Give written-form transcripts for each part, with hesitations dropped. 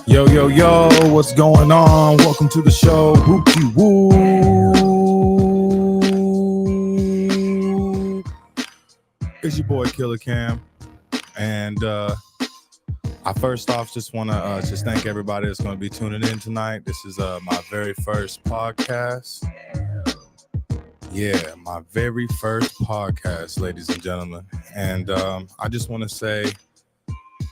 Yo, yo, yo, what's going on? Welcome to the show. Whoopty woo. It's your boy Killa Cam. And I first off just want to just thank everybody that's going to be tuning in tonight. This is my very first podcast. Yeah, my very first podcast, ladies and gentlemen. And I just want to say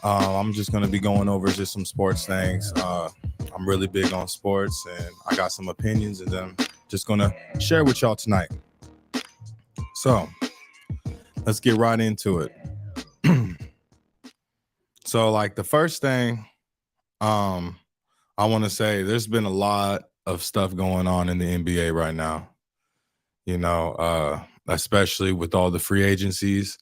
I'm just going to be going over just some sports things. I'm really big on sports and I got some opinions and then I'm just going to share with y'all tonight. So let's get right into it. So like the first thing I want to say, there's been a lot of stuff going on in the NBA right now, you know, especially with all the free agencies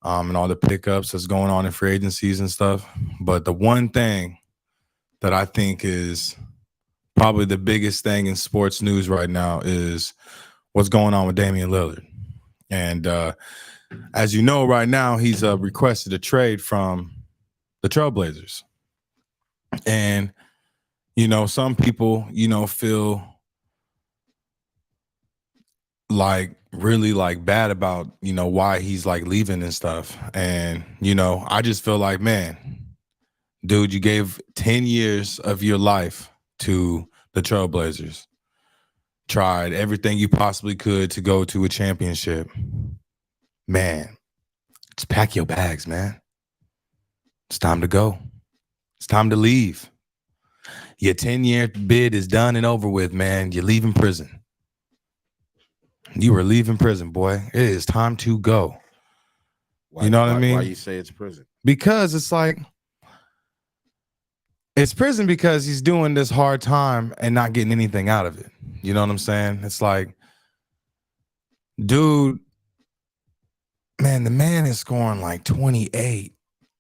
and all the pickups that's going on in free agencies and stuff. But the one thing that I think is probably the biggest thing in sports news right now is what's going on with Damian Lillard. And as you know, right now, he's requested a trade from the Trailblazers. And, you know, some people, you know, feel like really like bad about, you know, why he's like leaving and stuff. And, you know, I just feel like, man, dude, you gave 10 years of your life to the Trailblazers. Tried everything you possibly could to go to a championship. Man, just pack your bags, man. It's time to go. It's time to leave. Your 10-year bid is done and over with, man. You're leaving prison. You were leaving prison, boy. It is time to go. You know what I mean? Why you say it's prison? Because it's like, it's prison because he's doing this hard time and not getting anything out of it. You know what I'm saying? It's like, dude, man, the man is scoring like 28,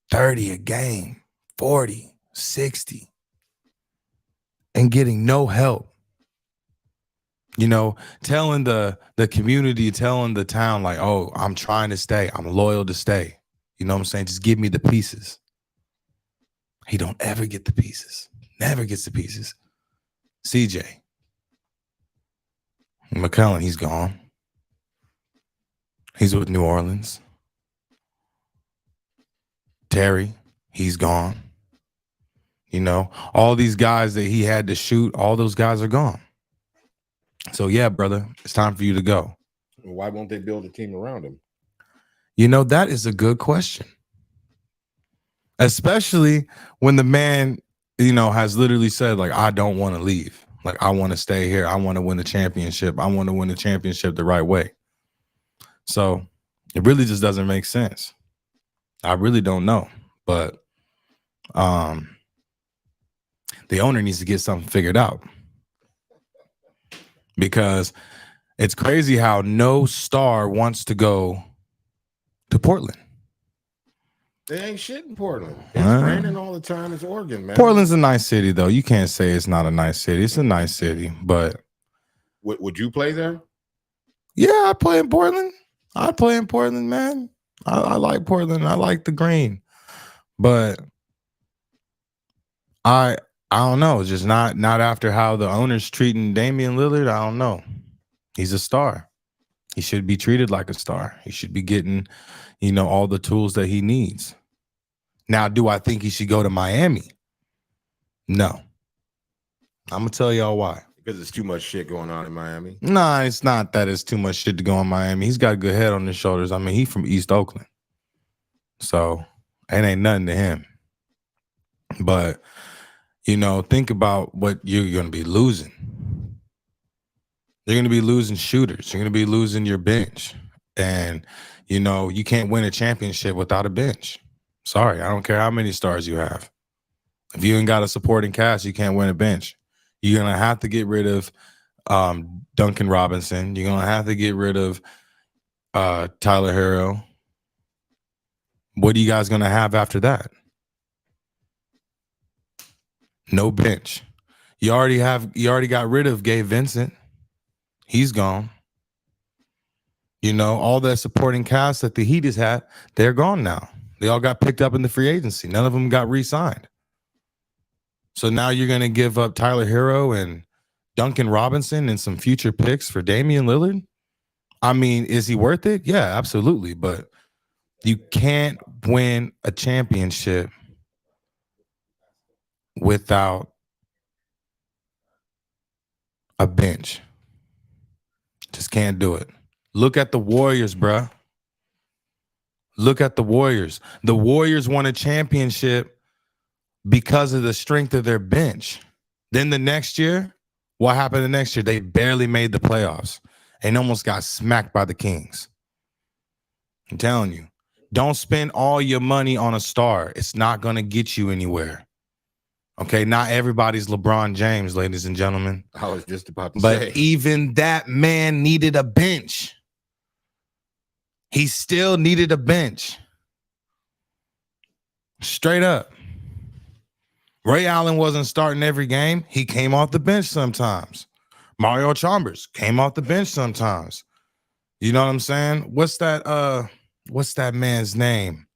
30 a game, 40, 60, and getting no help. You know, telling the community, telling the town, like, oh, I'm trying to stay. I'm loyal to stay. You know what I'm saying? Just give me the pieces. He don't ever get the pieces. Never gets the pieces. CJ. McCollum, he's gone. He's with New Orleans. Terry, he's gone. You know, all these guys that he had to shoot, all those guys are gone. So, yeah, brother, it's time for you to go. Why won't they build a team around him? You know, that is a good question. Especially when the man, you know, has literally said, like, I don't want to leave. Like, I want to stay here. I want to win the championship. I want to win the championship the right way. So it really just doesn't make sense. I really don't know. But the owner needs to get something figured out. Because it's crazy how no star wants to go to Portland. They ain't shit in Portland. It's raining all the time. It's Oregon, man. Portland's a nice city, though. You can't say it's not a nice city. It's a nice city, but would you play there? Yeah, I play in Portland. I play in Portland, man. I like Portland. I like the green, but I don't know. Just not after how the owner's treating Damian Lillard. I don't know. He's a star. He should be treated like a star. He should be getting, you know, all the tools that he needs. Now, do I think he should go to Miami? No. I'm going to tell y'all why. Because it's too much shit going on in Miami? Nah, it's not that it's too much shit to go in Miami. He's got a good head on his shoulders. I mean, he's from East Oakland. So it ain't nothing to him. But, you know, think about what you're going to be losing. You're going to be losing shooters. You're going to be losing your bench. And, you know, you can't win a championship without a bench. Sorry, I don't care how many stars you have. If you ain't got a supporting cast, you can't win a bench. You're going to have to get rid of Duncan Robinson. You're going to have to get rid of Tyler Herro. What are you guys going to have after that? No bench. You already got rid of Gabe Vincent. He's gone. You know, all that supporting cast that the Heat has had, they're gone now. They all got picked up in the free agency. None of them got re-signed. So now you're going to give up Tyler Hero and Duncan Robinson and some future picks for Damian Lillard? I mean, is he worth it? Yeah, absolutely. But you can't win a championship without a bench. Just can't do it. Look at the Warriors, bruh. Look at the Warriors. The Warriors won a championship because of the strength of their bench. Then the next year, what happened the next year? They barely made the playoffs and almost got smacked by the Kings. I'm telling you, don't spend all your money on a star. It's not going to get you anywhere. Okay, not everybody's LeBron James, ladies and gentlemen. I was just about to But say. even that man needed a bench. He still needed a bench. Straight up. Ray Allen wasn't starting every game. He came off the bench sometimes. Mario Chalmers came off the bench sometimes. You know what I'm saying? What's that man's name?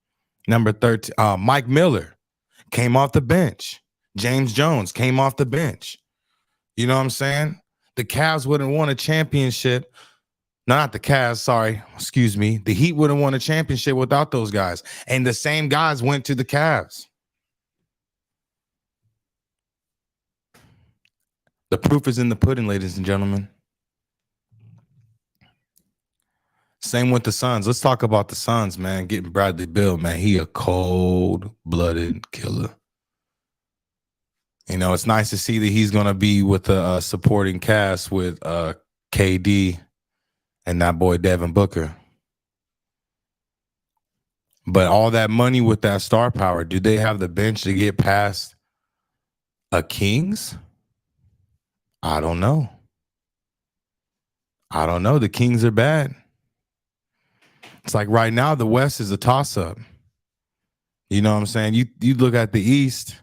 Number 13. Mike Miller came off the bench. James Jones came off the bench. You know what I'm saying? The Cavs wouldn't won a championship. No, not the Cavs, sorry. Excuse me. The Heat wouldn't won a championship without those guys. And the same guys went to the Cavs. The proof is in the pudding, ladies and gentlemen. Same with the Suns. Let's talk about the Suns, man. Getting Bradley Beal, man. He a cold-blooded killer. You know, it's nice to see that he's going to be with a supporting cast with KD and that boy Devin Booker. But all that money with that star power, do they have the bench to get past a Kings? I don't know. The Kings are bad. It's like right now, the West is a toss-up. You know what I'm saying? You look at the East.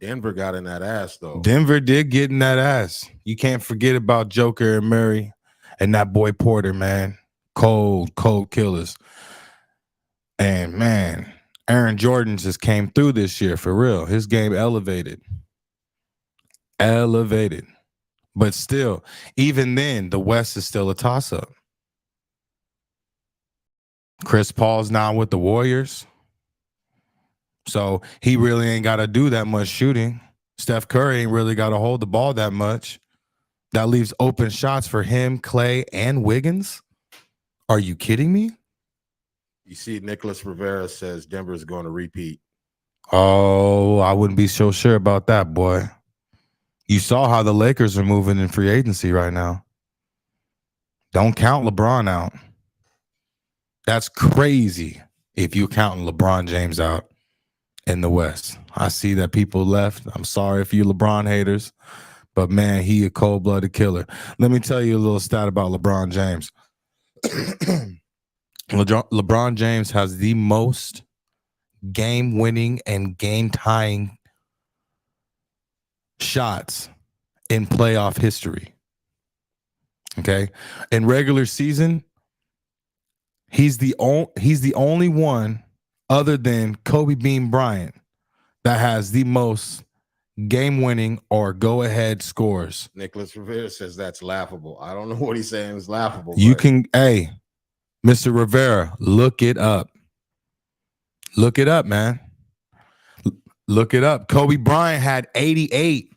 Denver got in that ass, though. Denver did get in that ass. You can't forget about Joker and Murray and that boy Porter, man. Cold killers. And, man, Aaron Jordan just came through this year for real. His game elevated. But still, even then, the West is still a toss-up. Chris Paul's now with the Warriors. So he really ain't got to do that much shooting. Steph Curry ain't really got to hold the ball that much. That leaves open shots for him, Clay, and Wiggins. Are you kidding me? You see, Nicholas Rivera says Denver is going to repeat. Oh, I wouldn't be so sure about that, boy. You saw how the Lakers are moving in free agency right now. Don't count LeBron out. That's crazy if you're counting LeBron James out in the West. I see that people left. I'm sorry if you LeBron haters, but man, he a cold-blooded killer. Let me tell you a little stat about LeBron James. LeBron James has the most game-winning and game-tying shots in playoff history. Okay? In regular season, he's the only one other than Kobe Bean Bryant that has the most game-winning or go-ahead scores. Nicholas Rivera says that's laughable. I don't know what he's saying is laughable. You can, hey, Mr. Rivera, look it up. Look it up, man. Look it up. Kobe Bryant had 88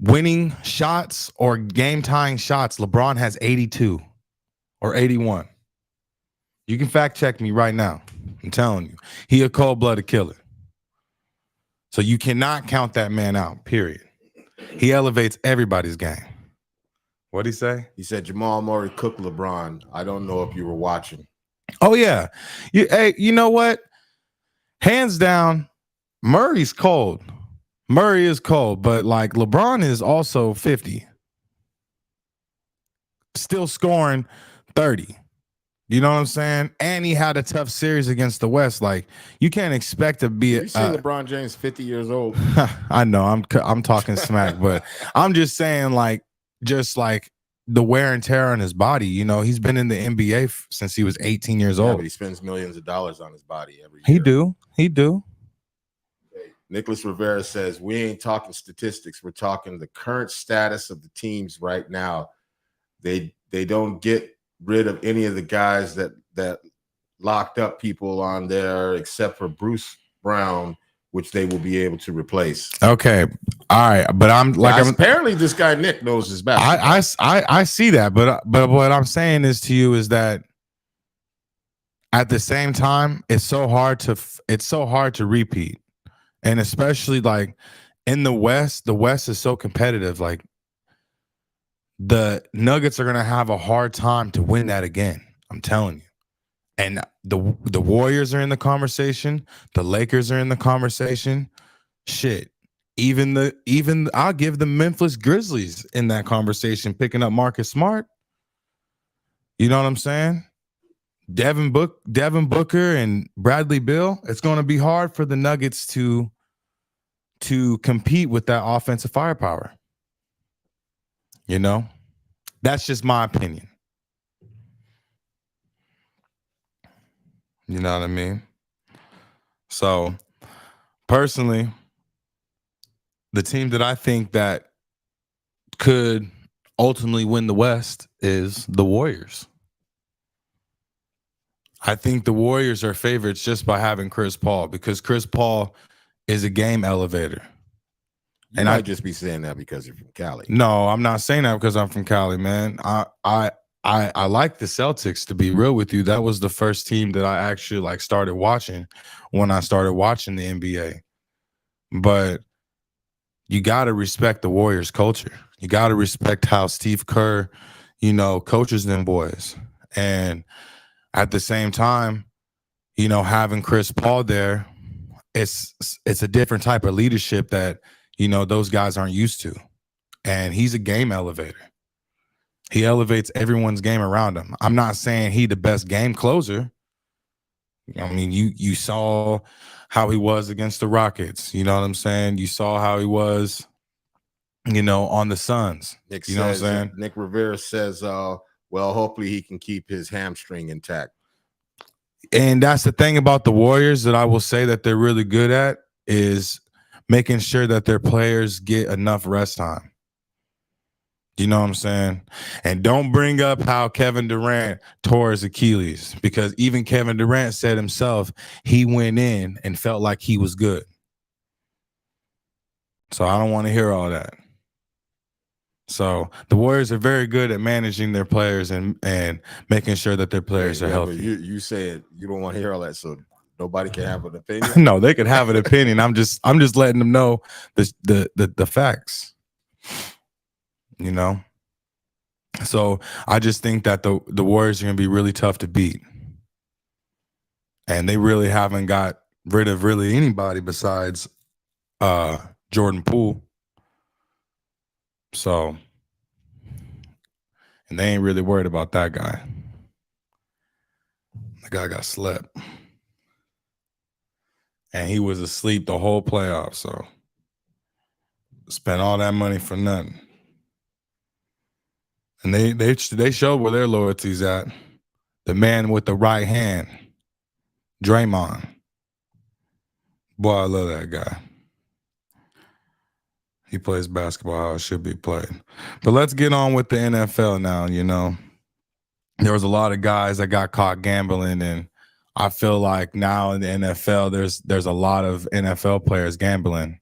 winning shots or game-tying shots. LeBron has 82 or 81. You can fact check me right now. I'm telling you. He a cold-blooded killer. So you cannot count that man out, period. He elevates everybody's game. What'd he say? He said Jamal Murray cooked LeBron. I don't know if you were watching. Oh, yeah. Hey, you know what? Hands down, Murray's cold. Murray is cold, but like LeBron is also 50. Still scoring 30. You know what I'm saying? And he had a tough series against the West. Like, you can't expect to be You see LeBron James 50 years old. I know I'm talking smack, but I'm just saying, like, just like the wear and tear on his body. You know, he's been in the NBA since he was 18 years old. But he spends millions of dollars on his body every year. He do. Nicholas Rivera says, we ain't talking statistics. We're talking the current status of the teams right now. They don't get rid of any of the guys that locked up people on there except for Bruce Brown, which they will be able to replace. Okay. All right. But apparently this guy Nick knows his basketball. I see that, but what I'm saying is to you is that at the same time, it's so hard to repeat. And especially like in the West is so competitive. Like the Nuggets are gonna have a hard time to win that again. I'm telling you. And the Warriors are in the conversation. The Lakers are in the conversation. Shit. Even I'll give the Memphis Grizzlies in that conversation, picking up Marcus Smart. You know what I'm saying? Devin Booker and Bradley Beal. It's going to be hard for the Nuggets to compete with that offensive firepower. You know, that's just my opinion. You know what I mean? So, personally, the team that I think that could ultimately win the West is the Warriors. I think the Warriors are favorites just by having Chris Paul, because Chris Paul is a game elevator. And I just be saying that because you're from Cali. No, I'm not saying that because I'm from Cali, man. I like the Celtics, to be real with you. That was the first team that I actually like started watching when I started watching the NBA. But you got to respect the Warriors culture. You got to respect how Steve Kerr, coaches them boys. And at the same time, having Chris Paul there, it's a different type of leadership that, those guys aren't used to. And he's a game elevator. He elevates everyone's game around him. I'm not saying he the best game closer. I mean, you saw how he was against the Rockets. You know what I'm saying? You saw how he was, on the Suns. Nick know what I'm saying? Nick Rivera says, well, hopefully he can keep his hamstring intact. And that's the thing about the Warriors that I will say that they're really good at is making sure that their players get enough rest time. You know what I'm saying? And don't bring up how Kevin Durant tore his Achilles, because even Kevin Durant said himself he went in and felt like he was good. So I don't want to hear all that. So the Warriors are very good at managing their players and making sure that their players are healthy. But you said you don't want to hear all that, so nobody can have an opinion. No, they could have an opinion. I'm just letting them know the facts. So I just think that the Warriors are going to be really tough to beat, and they really haven't got rid of really anybody besides Jordan Poole. So, and they ain't really worried about that guy. The guy got slept, and he was asleep the whole playoff. So, spent all that money for nothing. And they showed where their loyalty's at. The man with the right hand, Draymond. Boy, I love that guy. He plays basketball how it should be played. But let's get on with the NFL now. There was a lot of guys that got caught gambling, and I feel like now in the NFL, there's a lot of NFL players gambling.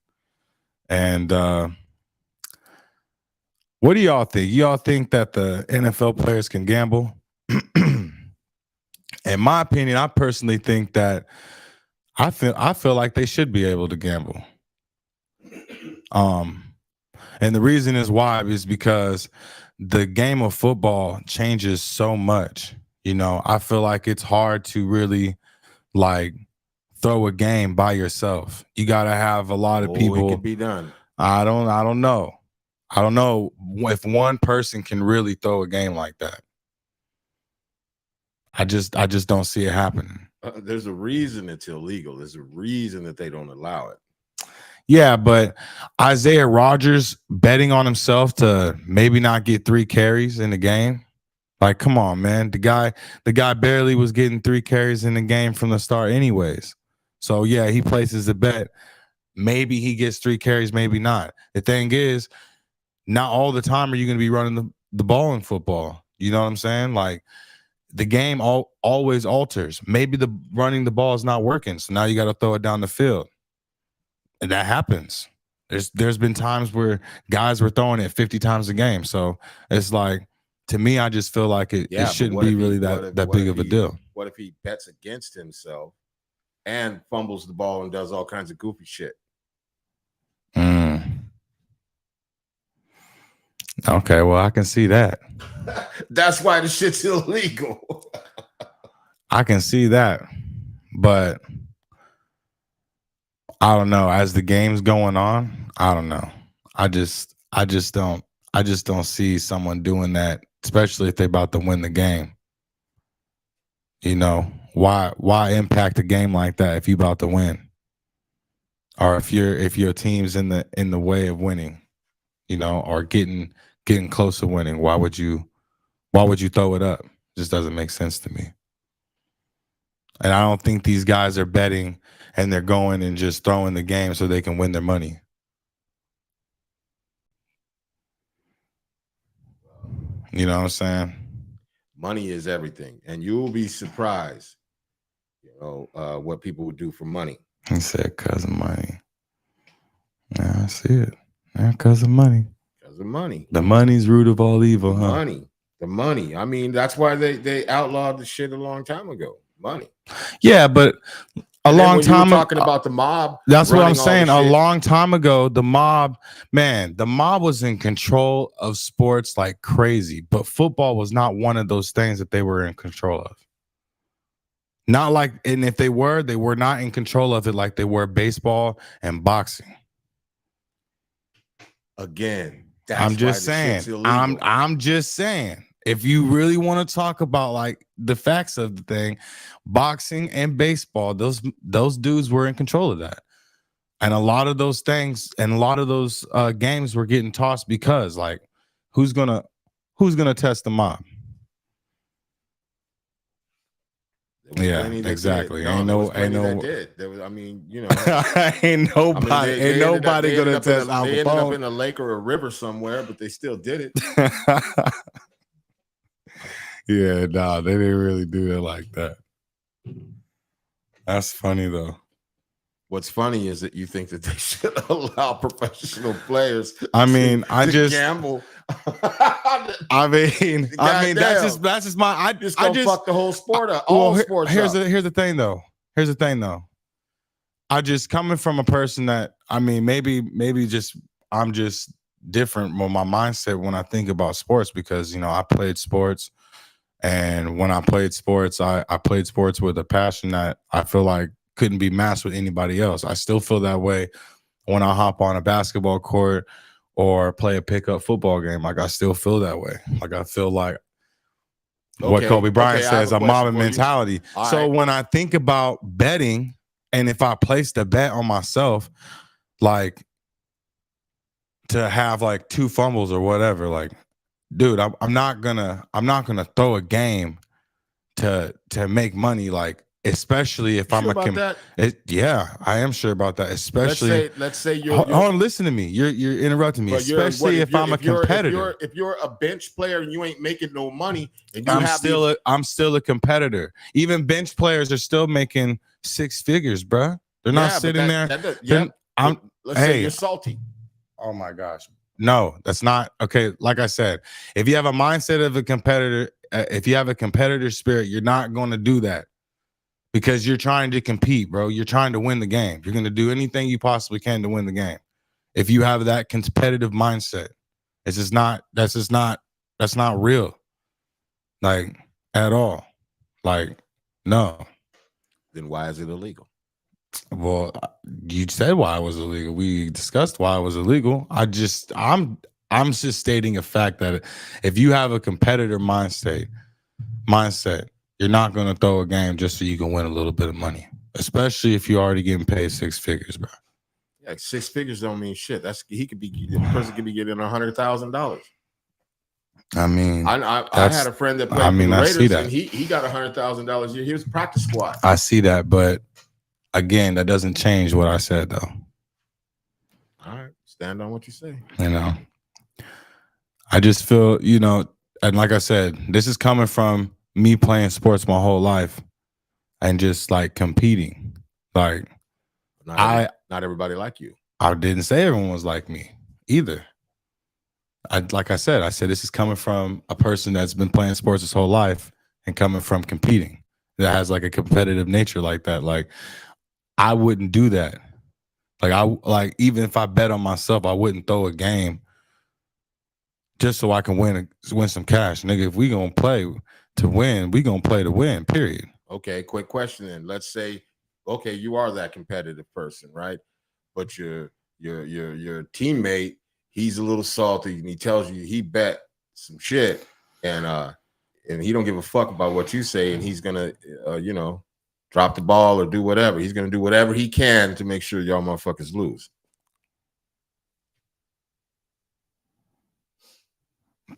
And what do y'all think? Y'all think that the NFL players can gamble? In my opinion, I personally think that I feel like they should be able to gamble. And the reason is why is because the game of football changes so much. I feel like it's hard to really like throw a game by yourself. You got to have a lot of people. It could be done. I don't know. I don't know if one person can really throw a game like that. I just don't see it happening. There's a reason it's illegal. There's a reason that they don't allow it. Yeah, but Isaiah Rodgers betting on himself to maybe not get 3 carries in the game. Like, come on, man. The guy barely was getting 3 carries in the game from the start anyways. So, yeah, he places a bet. Maybe he gets 3 carries, maybe not. The thing is, not all the time are you going to be running the ball in football. You know what I'm saying? Like, the game always alters. Maybe the running the ball is not working, so now you got to throw it down the field. And that happens. There's been times where guys were throwing it 50 times a game. So it's like, to me, I just feel like it shouldn't be really that big of a deal. What if he bets against himself and fumbles the ball and does all kinds of goofy shit? Okay, well, I can see that. That's why the shit's illegal. I can see that, but I don't know. As the game's going on, I don't know. I just don't see someone doing that, especially if they're about to win the game. You know, why impact a game like that if you're about to win, or if your team's in the way of winning, you know, or getting close to winning? Why would you throw it up? Just doesn't make sense to me. And I don't think these guys are betting and they're going and just throwing the game so they can win their money. You know what I'm saying? Money is everything, and you'll be surprised, you know, what people would do for money. He said, "Cause of money." Yeah, I see it. Yeah, cause of money. Because of money. The money's root of all evil, huh? The money. I mean, that's why they outlawed the shit a long time ago. Money. Yeah, but a long time ago, talking about the mob. That's what I'm saying. A long time ago, the mob was in control of sports like crazy, but football was not one of those things that they were in control of. Not like, and if they were not in control of it like they were baseball and boxing. Again, I'm just saying. I'm just saying. If you really want to talk about like the facts of the thing, boxing and baseball, those dudes were in control of that. And a lot of those things and a lot of those games were getting tossed because, like, who's gonna test the mob? Yeah, exactly. Ain't nobody gonna test Al Capone. They ended up in a lake or a river somewhere, but they still did it. Yeah, nah, they didn't really do it like that. That's funny though. What's funny is that you think that they should allow professional players. I mean, to gamble. I mean, that's just my. I just fuck the whole sport up. All sports. Here's the thing though. I just, coming from a person that, I mean, maybe just I'm just different with my mindset when I think about sports, because, you know, I played sports. And when I played sports, I played sports with a passion that I feel like couldn't be matched with anybody else. I still feel that way when I hop on a basketball court or play a pickup football game. Like, I still feel that way. Like, I feel like what Kobe Bryant says, a mob mentality. So when I think about betting, and if I placed a bet on myself, like, to have like 2 fumbles or whatever, like, dude, I'm not gonna throw a game to make money, like, especially if I'm yeah, I am sure about that. Especially, let's say you're hold on, listen to me. You're interrupting me. Especially if I'm a competitor. If you're a bench player and you ain't making no money, and I'm still a competitor. Even bench players are still making 6 figures, bro. They're not sitting there. Let's say you're salty. Oh my gosh. No, that's not okay. Like I said, if you have a mindset of a competitor, if you have a competitor spirit, you're not going to do that, because you're trying to compete, bro. You're trying to win the game. You're going to do anything you possibly can to win the game. If you have that competitive mindset, that's not real. Like, at all. Like, no. Then why is it illegal? Well, you said why it was illegal. We discussed why it was illegal. I'm just stating a fact that if you have a competitor mindset, you're not going to throw a game just so you can win a little bit of money, especially if you're already getting paid 6 figures, bro. Yeah, 6 figures don't mean shit. The person could be getting $100,000. I mean, I had a friend that played for the Raiders, and he got $100,000 a year. He was practice squad. I see that, but again, that doesn't change what I said, though. Stand on what you say. You know, I just feel, you know, and like I said, this is coming from me playing sports my whole life and just like competing. Like Not everybody like you. I didn't say everyone was like me either. Like I said this is coming from a person that's been playing sports his whole life and coming from competing that has like a competitive nature like that. Like I wouldn't do that. Like even if I bet on myself, I wouldn't throw a game just so I can win some cash, nigga. If we gonna play to win, we gonna play to win. Period. Okay, quick question then. Let's say, okay, you are that competitive person, right? But your teammate, he's a little salty, and he tells you he bet some shit, and he don't give a fuck about what you say, and he's gonna, you know, drop the ball or do whatever. He's gonna do whatever he can to make sure y'all motherfuckers lose.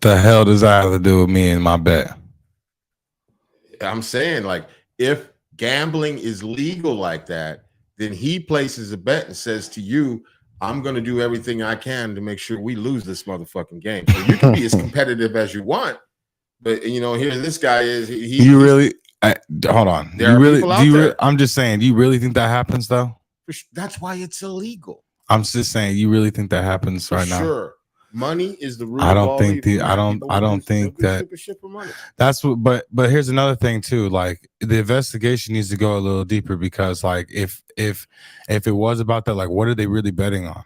The hell does that have to do with me and my bet? I'm saying, like, if gambling is legal like that, then he places a bet and says to you, I'm going to do everything I can to make sure we lose this motherfucking game. So you can be as competitive as you want, but you know, here this guy is. You really hold on. There are people out there. I'm just saying. Do you really think that happens though? That's why it's illegal. I'm just saying. You really think that happens right now? Sure. Money is the root. I don't think that. That's what. But here's another thing too. Like the investigation needs to go a little deeper because, like, if it was about that, like, what are they really betting on?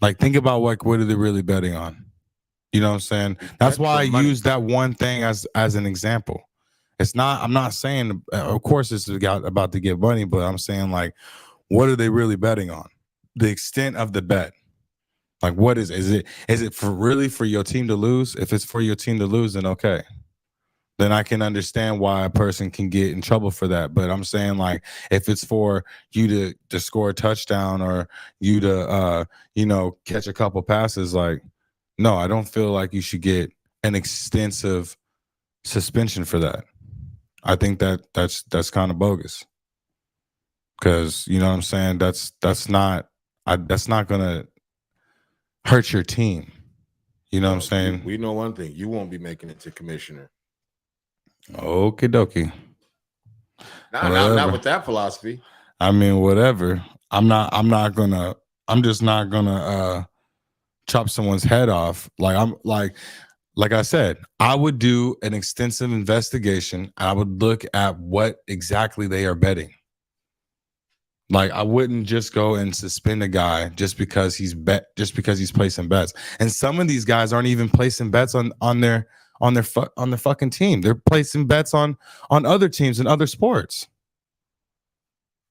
Like, think about what are they really betting on? You know what I'm saying? That's why I use that one thing as an example. It's not. I'm not saying. Of course, it's about to get money, but I'm saying, like, what are they really betting on? The extent of the bet. Like, what is it? Is it for your team to lose? If it's for your team to lose, then okay. Then I can understand why a person can get in trouble for that. But I'm saying, like, if it's for you to score a touchdown or you to you know, catch a couple passes, like, no, I don't feel like you should get an extensive suspension for that. I think that's kind of bogus. Because, you know what I'm saying? That's not gonna hurt your team. You know what I'm saying? We know one thing. You won't be making it to commissioner. Okie dokie. Not with that philosophy. I mean, whatever. I'm just not gonna chop someone's head off. Like I said, I would do an extensive investigation. I would look at what exactly they are betting. Like, I wouldn't just go and suspend a guy just because he's placing bets. And some of these guys aren't even placing bets on their fucking team. They're placing bets on other teams and other sports.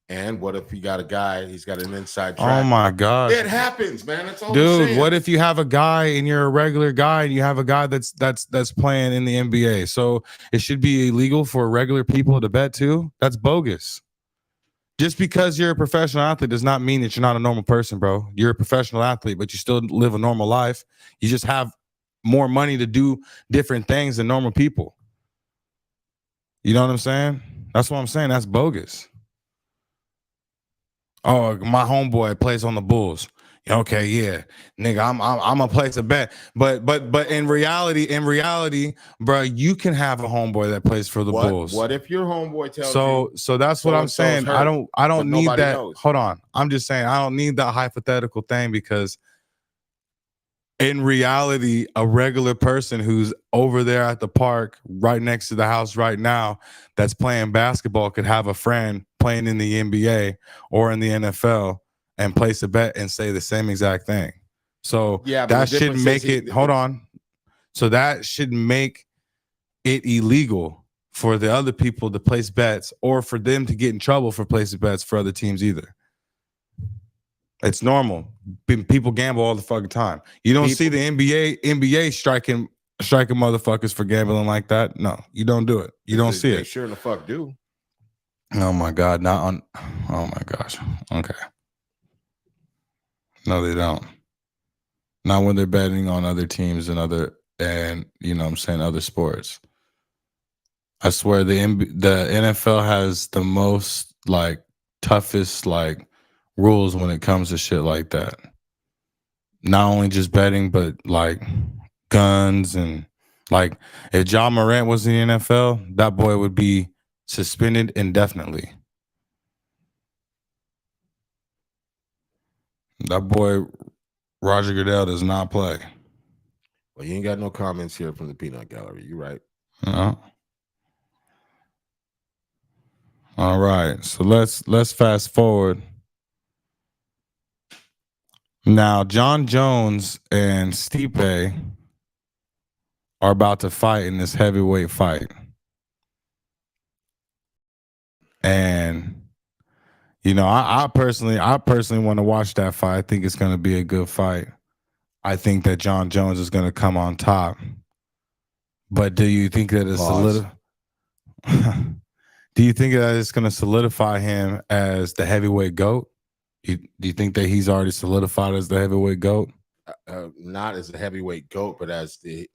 And what if you got a guy, he's got an inside track? Oh my God. It happens, man. That's all. Dude, what if you have a guy and you're a regular guy and you have a guy that's playing in the NBA? So it should be illegal for regular people to bet too? That's bogus. Just because you're a professional athlete does not mean that you're not a normal person, bro. You're a professional athlete, but you still live a normal life. You just have more money to do different things than normal people. You know what I'm saying? That's what I'm saying. That's bogus. Oh, my homeboy plays on the Bulls. Okay, yeah, nigga, I'm gonna place a bet, but in reality, bro, you can have a homeboy that plays for the Bulls. What if your homeboy tells you? So that's what I'm saying. I don't need that. Hold on, I'm just saying I don't need that hypothetical thing because in reality, a regular person who's over there at the park right next to the house right now that's playing basketball could have a friend playing in the NBA or in the NFL and place a bet and say the same exact thing. So that should make it, hold on. So that should make it illegal for the other people to place bets or for them to get in trouble for placing bets for other teams either. It's normal. People gamble all the fucking time. You don't see the NBA striking motherfuckers for gambling like that. No, you don't do it. You don't see it. They sure the fuck do. Oh my God. Oh my gosh. Okay. No, they don't. Not when they're betting on other teams and you know what I'm saying, other sports. I swear the NFL has the most like toughest like rules when it comes to shit like that. Not only just betting, but like guns and like if John Morant was in the NFL, that boy would be suspended indefinitely. That boy Roger Goodell does not play. Well, you ain't got no comments here from the peanut gallery. You right. All right. So let's fast forward. Now, John Jones and Stipe are about to fight in this heavyweight fight. And you know, I personally want to watch that fight. I think it's going to be a good fight. I think that John Jones is going to come on top. But do you think that it's do you think that it's going to solidify him as the heavyweight GOAT? Do you think that he's already solidified as the heavyweight GOAT? Not as the heavyweight GOAT, but as the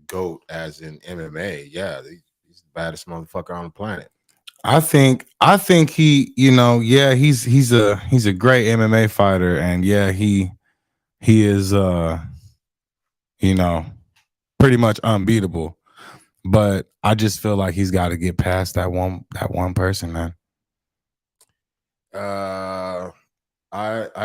GOAT as in MMA. Yeah, he's the baddest motherfucker on the planet. I think he, you know, yeah, he's a great MMA fighter, and yeah, he is you know, pretty much unbeatable. But I just feel like he's got to get past that one person, man. I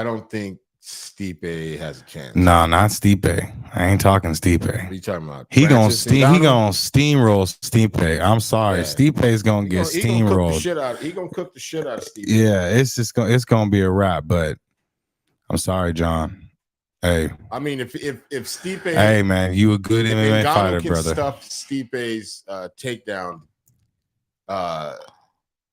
don't think Stipe has a chance. No, not Stipe. I ain't talking Stipe. What are you talking about? He gonna steamroll Stipe. I'm sorry, yeah. Stipe's gonna get steamrolled. He gonna cook the shit out of Stipe. Yeah, it's gonna be a wrap. But I'm sorry, John. Hey, I mean, if Stipe, hey man, you a good MMA fighter, brother. Stuff Stipe's takedown.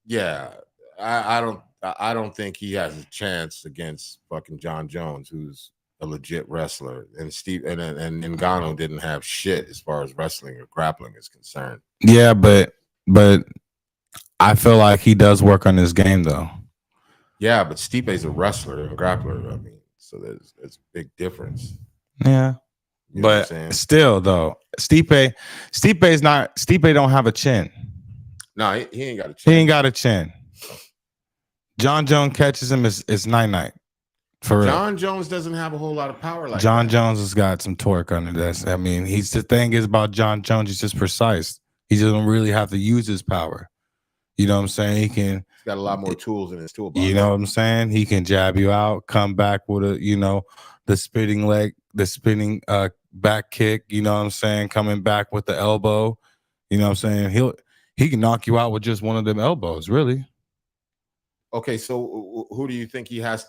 Yeah, I don't think he has a chance against fucking John Jones, who's a legit wrestler. And Steve and Ngannou didn't have shit as far as wrestling or grappling is concerned. Yeah, but I feel like he does work on his game though. Yeah, but Stipe's a wrestler and grappler. I mean, so there's a big difference. Yeah. You know but still though, Stipe don't have a chin. No, he ain't got a chin. He ain't got a chin. John Jones catches him, it's night. For real. John Jones doesn't have a whole lot of power like John that. Jones has got some torque under this. I mean, the thing is about John Jones, he's just precise. He doesn't really have to use his power. You know what I'm saying? He's got a lot more tools in his toolbox. You know what I'm saying? He can jab you out, come back with the spinning back kick, you know what I'm saying? Coming back with the elbow. You know what I'm saying? He can knock you out with just one of them elbows, really. Okay, so who do you think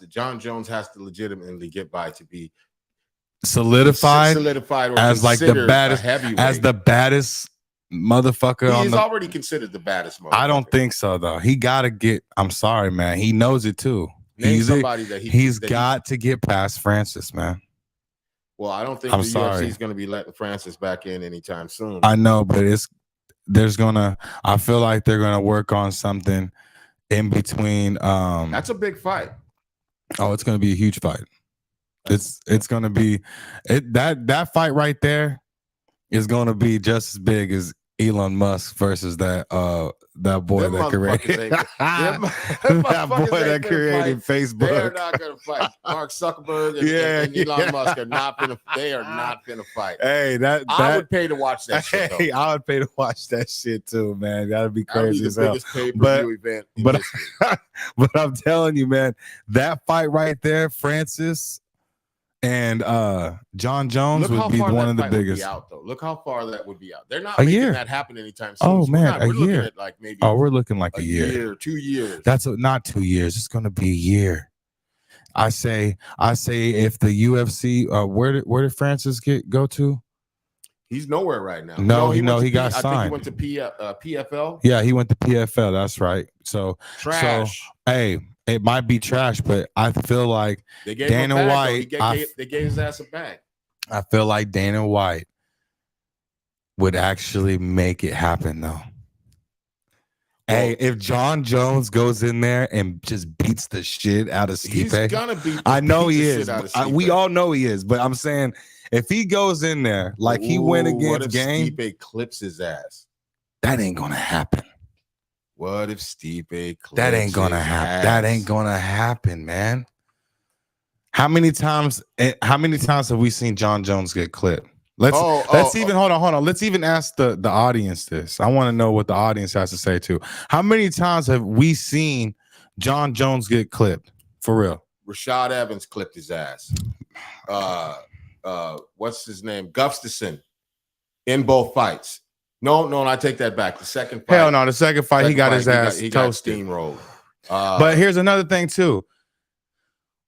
John Jones has to legitimately get by to be solidified or as like the baddest heavyweight? As the baddest motherfucker? He's already considered the baddest motherfucker. I don't think so though. He gotta get, I'm sorry, man. He knows it too. He's got to get past Francis, man. Well, I don't think UFC is going to be letting Francis back in anytime soon. I know, but I feel like they're gonna work on something in between. That's a big fight. Oh, it's gonna be a huge fight. It's gonna be that fight right there is gonna be just as big as Elon Musk versus that boy that created Facebook. They're not gonna fight. Mark Zuckerberg and Elon Musk are not gonna. They are not gonna fight. Hey, I would pay to watch that shit. Though. I would pay to watch that shit too, man. That'd be crazy as hell. Pay-per-view event. But I'm telling you, man, that fight right there, Francis and John Jones would be one of the biggest. Look how far that would be out. They're not making that happen anytime soon. Oh man, we're a year. At like maybe. Oh, we're looking like a year, 2 years. That's not 2 years. It's going to be a year. I say if the UFC, where did Francis go to? He's nowhere right now. No, he got signed. I think he went to PFL. Yeah, he went to PFL. That's right. So trash. Hey. It might be trash, but I feel like Dana White. They gave his ass a bag. I feel like Dana White would actually make it happen, though. Hey, if John Jones goes in there and just beats the shit out of Stipe, he's gonna beat. I know he is. We all know he is, but I'm saying if he goes in there like he went against Game, Stipe clips his ass. That ain't gonna happen. What if Stipe clips that ain't gonna happen? That ain't gonna happen, man. How many times have we seen John Jones get clipped? Let's hold on. Let's even ask the audience this. I want to know what the audience has to say too. How many times have we seen John Jones get clipped? For real. Rashad Evans clipped his ass. What's his name? Gustafson in both fights. No, I take that back. The second fight. Hell no, the second fight he got his ass he got toasted. steamrolled. But here's another thing too.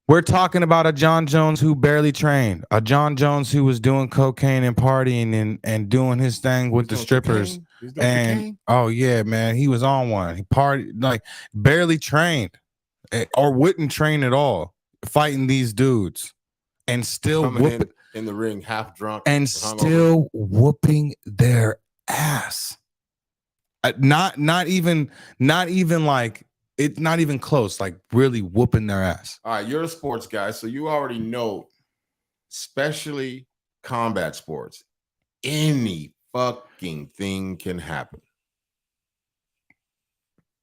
We're talking about a John Jones who barely trained, a John Jones who was doing cocaine and partying and doing his thing with the strippers. And oh yeah, man, he was on one. He partied, like barely trained or wouldn't train at all, fighting these dudes and still whooping in the ring, half drunk and still whooping their ass. Not even like. It's not even close, like really whooping their ass. All right, you're a sports guy, so you already know, especially combat sports, any fucking thing can happen.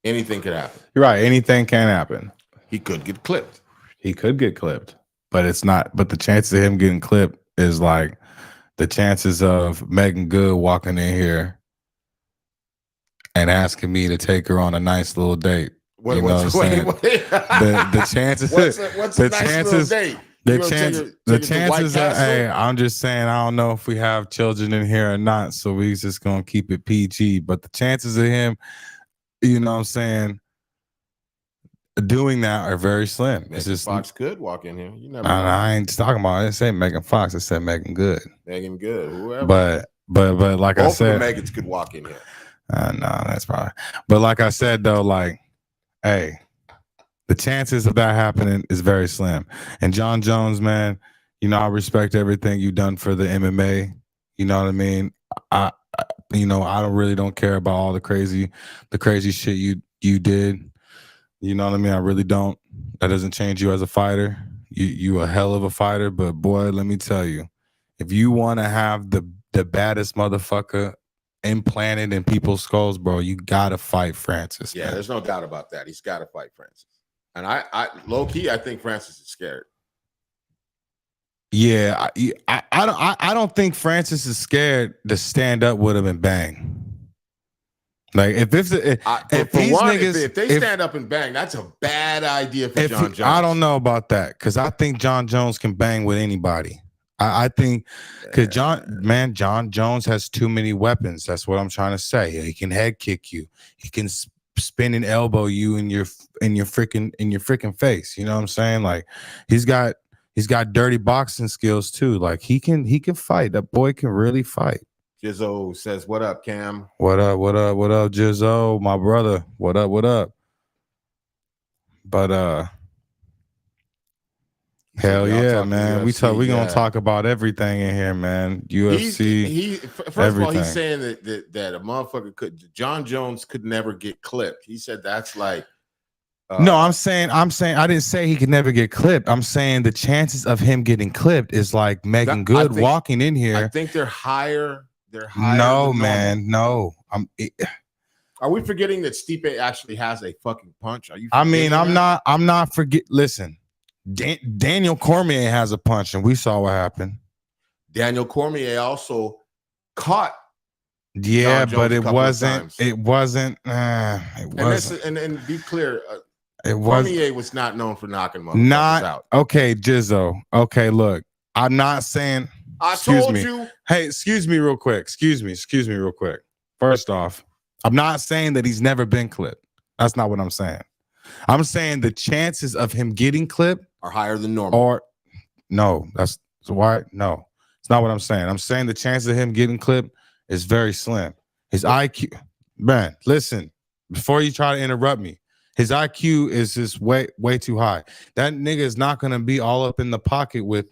Anything could happen. You're right. Anything can happen. He could get clipped. But it's not. But the chances of him getting clipped is like the chances of Megan Good walking in here and asking me to take her on a nice little date. The chances. What's the chances? The chances. Hey, I'm just saying. I don't know if we have children in here or not, so we just gonna keep it PG. But the chances of him, you know, what I'm saying, doing that are very slim. It's just Fox could walk in here. You never. I ain't talking about. I didn't say Megan Fox. I said Megan Good. Megan Good. Whoever. But like both I said, of the Megans could walk in here. No, that's probably. But like I said though, like. Hey, the chances of that happening is very slim. And John Jones, man, you know, I respect everything you've done for the MMA. You know what I mean? I don't care about all the crazy shit you did. You know what I mean? I really don't. That doesn't change you as a fighter. You a hell of a fighter, but boy, let me tell you, if you want to have the baddest motherfucker implanted in people's skulls, bro, you gotta fight Francis. Yeah, man. There's no doubt about that. He's got to fight Francis, and I low key, I think Francis is scared. Yeah, I don't think Francis is scared to stand up with him and bang. Like if they stand up and bang, that's a bad idea for John Jones. I don't know about that because I think John Jones can bang with anybody. I think because John Jones has too many weapons. That's what I'm trying to say. He can head kick you. He can spin and elbow you in your freaking face. You know what I'm saying? Like he's got dirty boxing skills too. Like he can fight. That boy can really fight. Jizzo says, "What up, Cam? What up, Jizzo, my brother? What up? But hell yeah, man. We gonna talk about everything in here, man. UFC. First of all, he's saying that a motherfucker John Jones could never get clipped. He said that's like no, I'm saying I didn't say he could never get clipped. I'm saying the chances of him getting clipped is like Megan Good walking in here. I think they're higher. No, man. No. Are we forgetting that Stipe actually has a fucking punch? Are you? I'm not forget. Listen. Daniel Cormier has a punch, and we saw what happened. Daniel Cormier also caught. Yeah, but it wasn't. It wasn't. And be clear, Cormier was not known for knocking motherfuckers out. Okay, Jizzo. Okay, look, I'm not saying. I told you. Hey, excuse me, real quick. Excuse me, real quick. First off, I'm not saying that he's never been clipped. That's not what I'm saying. I'm saying the chances of him getting clipped are higher than normal. Or no, that's why. No, it's not what I'm saying. I'm saying the chance of him getting clipped is very slim. His IQ, man, listen, before you try to interrupt me, his IQ is just way too high. That nigga is not gonna be all up in the pocket with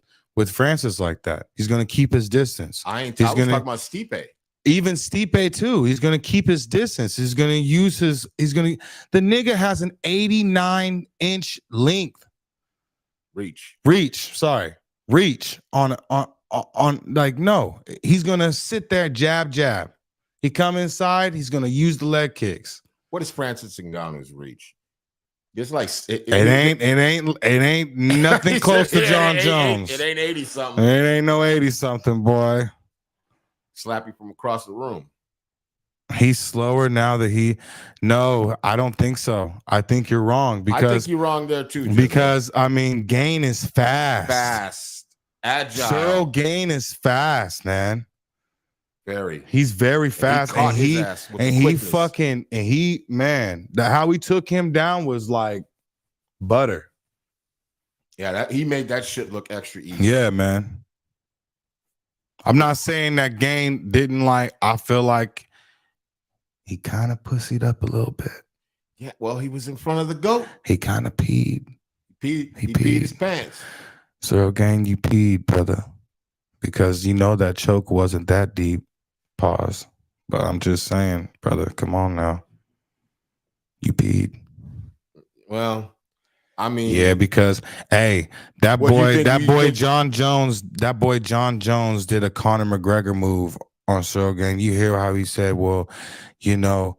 Francis like that. He's gonna keep his distance. I was talking about Stipe. Even Stipe too. He's gonna keep his distance. He's gonna use the nigga has an 89-inch length. Reach on like no. He's gonna sit there, jab. He come inside, he's gonna use the leg kicks. What is Francis Ngannou's reach? It's like It ain't nothing close to John Jones. It ain't 80 something. It ain't no 80 something, boy. Slap you from across the room. He's slower now that no, I don't think so. I think you're wrong I think you're wrong there too. Jizzle. Because I mean, Gain is fast, agile. Cyril Gain is fast, man. Very. He's very fast, and he how he took him down was like butter. Yeah, he made that shit look extra easy. Yeah, man. I'm not saying that Gain didn't I feel like he kind of pussied up a little bit. Yeah, well, he was in front of the GOAT. He kind of peed. He peed his pants. So, Gang, you peed, brother. Because you know that choke wasn't that deep. Pause. But I'm just saying, brother, come on now. You peed. Well, I mean, yeah, because that boy John Jones did a Conor McGregor move on Cyril Gang. You hear how he said, well, you know,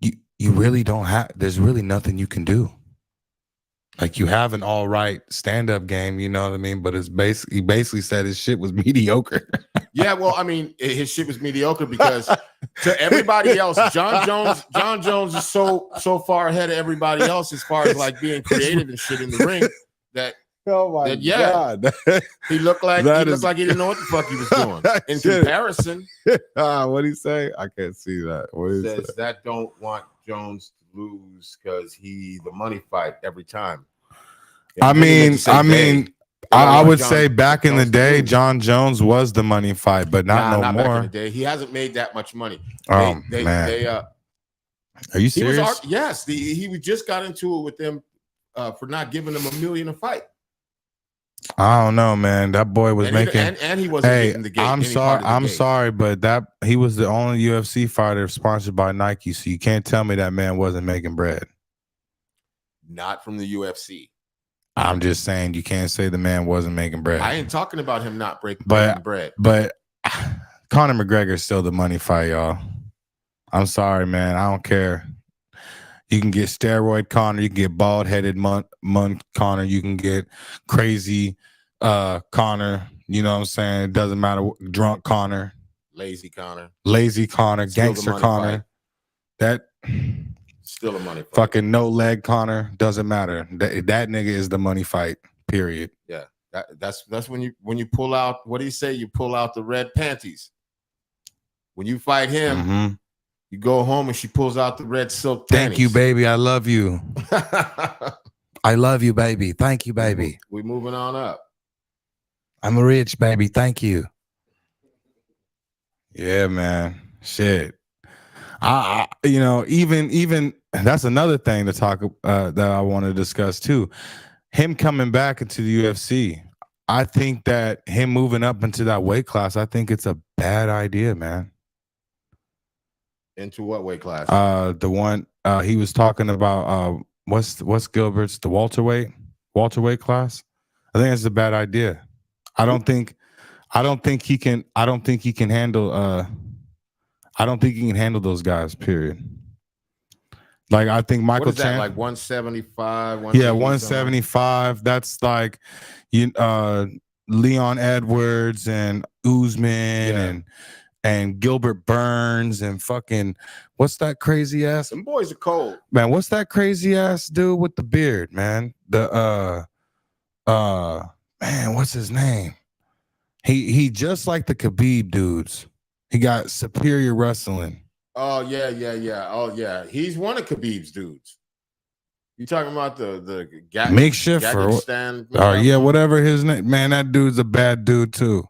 you really don't have, there's really nothing you can do. Like, you have an all right stand-up game, you know what I mean? But he basically said his shit was mediocre. Yeah, well, I mean, his shit was mediocre because to everybody else, John Jones is so far ahead of everybody else as far as like being creative and shit in the ring that God. he looked like he didn't know what the fuck he was doing. In comparison, what'd he say? I can't see that. What he says that don't want Jones to lose because the money fight every time. And I would say back in the day, John Jones was the money fight, but not more. Back in the day. He hasn't made that much money. Man. Are you serious? Yes. He just got into it with them for not giving them $1 million a fight. I don't know, man. That boy was making, and he wasn't getting the game. I'm sorry, but he was the only UFC fighter sponsored by Nike. So you can't tell me that man wasn't making bread. Not from the UFC. I'm just saying you can't say the man wasn't making bread. I ain't talking about him not making bread. But Conor McGregor is still the money fight, y'all. I'm sorry, man. I don't care. You can get steroid Conor. You can get bald-headed Mun Conor. You can get crazy Conor. You know what I'm saying? It doesn't matter. Drunk Conor. Lazy Conor. Gangster Conor. That still a money fight. Fucking no leg Conor. Doesn't matter. That nigga is the money fight. Period. Yeah. That's when you pull out, what do you say? You pull out the red panties. When you fight him, you go home and she pulls out the red silk panties. Thank you, baby. I love you. I love you, baby. Thank you, baby. We're moving on up. I'm rich, baby. Thank you. Yeah, man. Shit. Even that's another thing to talk that I want to discuss too. Him coming back into the UFC. I think that him moving up into that weight class, I think it's a bad idea, man. Into what weight class? The one he was talking about. What's Gilbert's the welterweight class? I think it's a bad idea. I don't think he can handle. I don't think he can handle those guys. Period. Like, I think Michael Chan, like 175. 175. That's like Leon Edwards and Usman and Gilbert Burns and fucking, what's that crazy ass? Them boys are cold. Man, what's that crazy ass dude with the beard, man? Man, what's his name? He just like the Khabib dudes. He got superior wrestling. Oh, yeah. Oh, yeah. He's one of Khabib's dudes. You talking about the makeshift or whatever his name. Man, that dude's a bad dude too.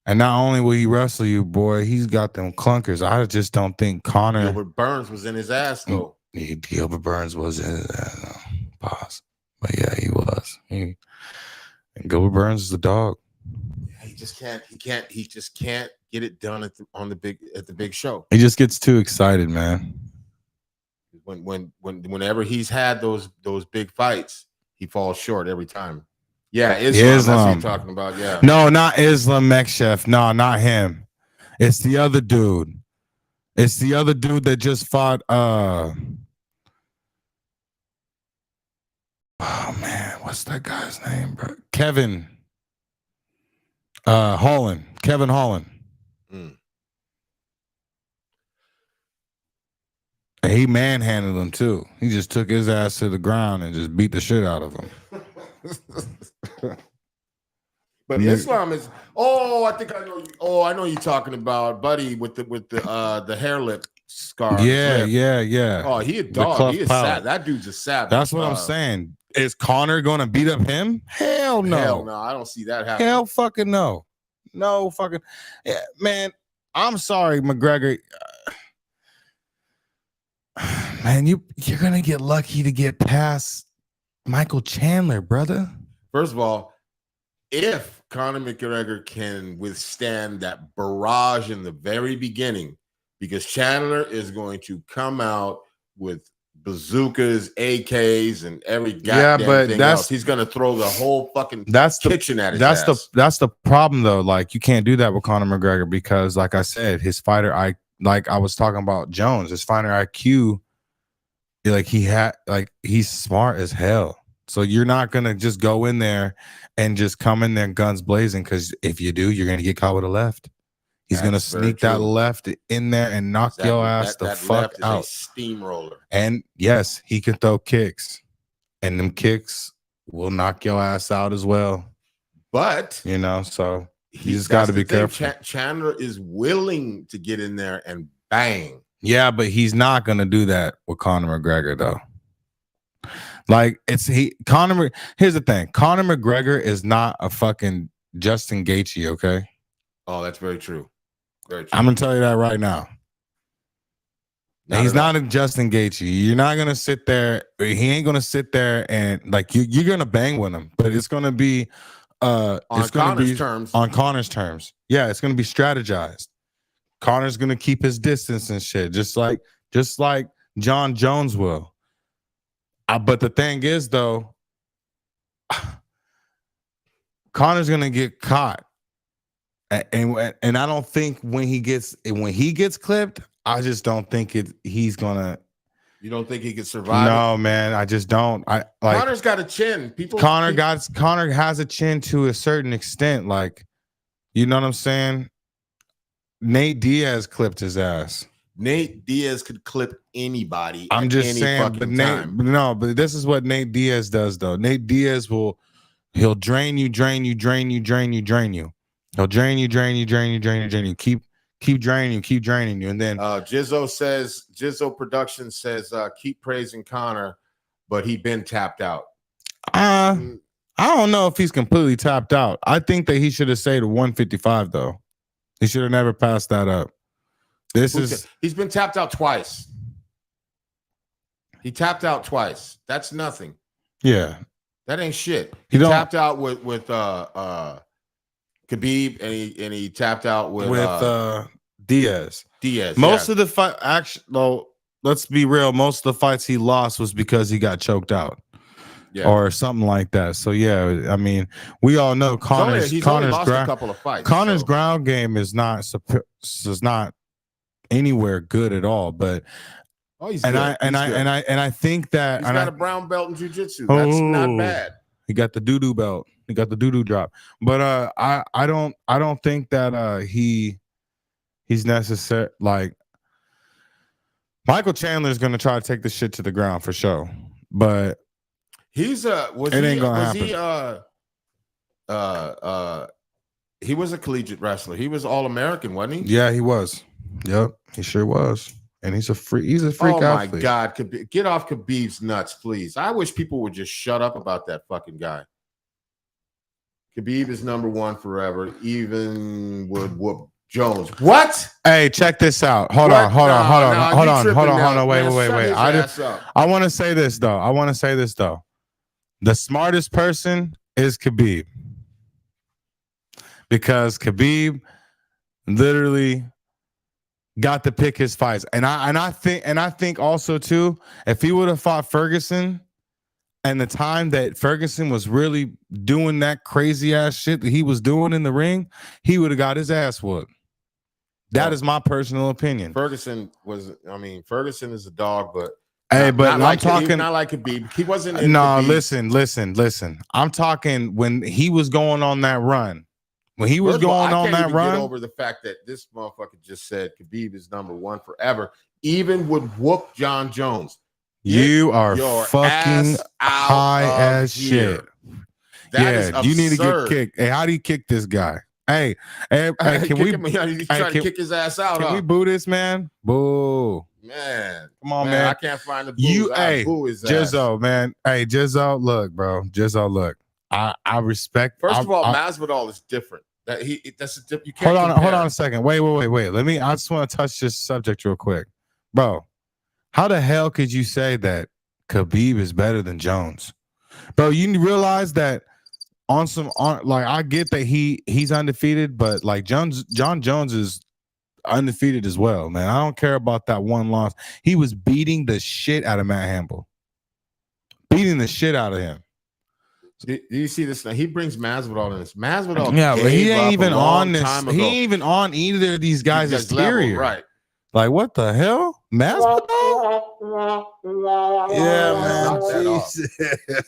And not only will he wrestle you, boy, he's got them clunkers. I just don't think Conor. Gilbert Burns was in his ass though. Gilbert Burns was in his ass. Pause. But yeah, he was. And Gilbert Burns is the dog. Yeah, he just can't get it done at the big show. He just gets too excited, man. Whenever he's had those big fights, he falls short every time. Yeah, Islam. That's what you're talking about. Yeah. No, not Islam Makhachev. No, not him. It's the other dude. It's the other dude that just fought what's that guy's name, bro? Kevin Holland. Kevin Holland. And he manhandled him too. He just took his ass to the ground and just beat the shit out of him. But Islam is. Oh, I think I know you. Oh, I know you're talking about Buddy with the hair lip scar. Yeah. Oh, he a dog. He is sad. That dude's a savage. That's what I'm saying. Is Conor going to beat up him? Hell no. Hell no. I don't see that happening. Hell fucking no. No fucking. Yeah, man, I'm sorry, McGregor. Man, you're going to get lucky to get past Michael Chandler, brother. First of all, if Conor McGregor can withstand that barrage in the very beginning, because Chandler is going to come out with bazookas, AKs, and every goddamn thing else. He's going to throw the whole fucking kitchen at his ass. That's the problem, though. Like, you can't do that with Conor McGregor because, like I said, his fighter, I was talking about Jones, his fighter IQ, he's smart as hell. So you're not going to just go in there and just come in there guns blazing, because if you do, you're going to get caught with a left. He's going to sneak that left in there and knock your ass the fuck out. A steamroller. And yes, he can throw kicks, and them kicks will knock your ass out as well. But so you just got to be careful. Chandler is willing to get in there and bang. Yeah, but he's not going to do that with Conor McGregor, though. Like, here's the thing. Conor McGregor is not a fucking Justin Gaethje, okay? Oh, that's very true. Very true. I'm going to tell you that right now. He's not a Justin Gaethje. You're not going to sit there. He ain't going to sit there and, like, you're going to bang with him, but it's going to be on Conor's terms. Yeah, it's going to be strategized. Conor's going to keep his distance and shit, just like John Jones will. But the thing is, though, Conor's gonna get caught, and I don't think when he gets clipped, I just don't think he's gonna. You don't think he can survive? No, man, I just don't. Conor's got a chin. Conor has a chin to a certain extent. Like, you know what I'm saying? Nate Diaz clipped his ass. Nate Diaz could clip anybody. I'm just saying, but this is what Nate Diaz does, though. Nate Diaz he'll drain you. He'll drain you. Keep draining you, and then Jizzo Production says, keep praising Conor, but he been tapped out. I don't know if he's completely tapped out. I think that he should have stayed at 155, though. He should have never passed that up. He's been tapped out twice. He tapped out twice. That's nothing. Yeah. That ain't shit. He tapped out with Khabib, and he tapped out with Diaz. Most of the fight, actually, though, let's be real, most of the fights he lost was because he got choked out. Yeah. Or something like that. So yeah, I mean, we all know Conor's lost a couple of fights. Conor's ground game is not anywhere good at all. But I think that he's got a brown belt in jiu-jitsu. That's not bad. He got the doo-doo belt. He got the doo-doo drop. But I don't think that he's necessary. Like, Michael Chandler is gonna try to take the shit to the ground for sure. But he was a collegiate wrestler. He was All-American, wasn't he? Yeah, he was. Yep, he sure was. And he's a freak athlete. Oh my God. Get off Khabib's nuts, please. I wish people would just shut up about that fucking guy. Khabib is number one forever, even with Whoop Jones. What? Hey, check this out. Hold on. Wait. I want to say this though. The smartest person is Khabib, because Khabib literally got to pick his fights, and I think also too, if he would have fought Ferguson, and the time that Ferguson was really doing that crazy ass shit that he was doing in the ring, he would have got his ass whooped. That is my personal opinion. Ferguson is a dog, but Hey, but I'm like talking not like Khabib. He wasn't in no, Khabib's. listen. I'm talking when he was going on that run. When he was First of all, going I on can't that even run, get over the fact that this motherfucker just said Khabib is number one forever, even would whoop John Jones. you are your fucking ass out high of as here. shit. That is you need to get absurd. kicked. Hey, how do you kick this guy? Hey, can we? He's trying to kick his ass out. Can we boo this man? Boo, man. Come on, man. I can't find the boo. Hey, boo his Jizzo, ass. man. Hey, Jizzo, look, bro. Jizzo, look. I respect. First of all, Masvidal is different. You can't hold compare. on a second. Wait. I just want to touch this subject real quick, bro. How the hell could you say that Khabib is better than Jones, bro? You realize that like I get that he's undefeated, but like John Jones is undefeated as well, man. I don't care about that one loss. He was beating the shit out of Matt Hamble, beating the shit out of him. Do you see this? He brings Masvidal in this. Masvidal, yeah, but he ain't even on this. He ain't even on either of these guys' exterior, right? Like what the hell, Masvidal? Yeah, man.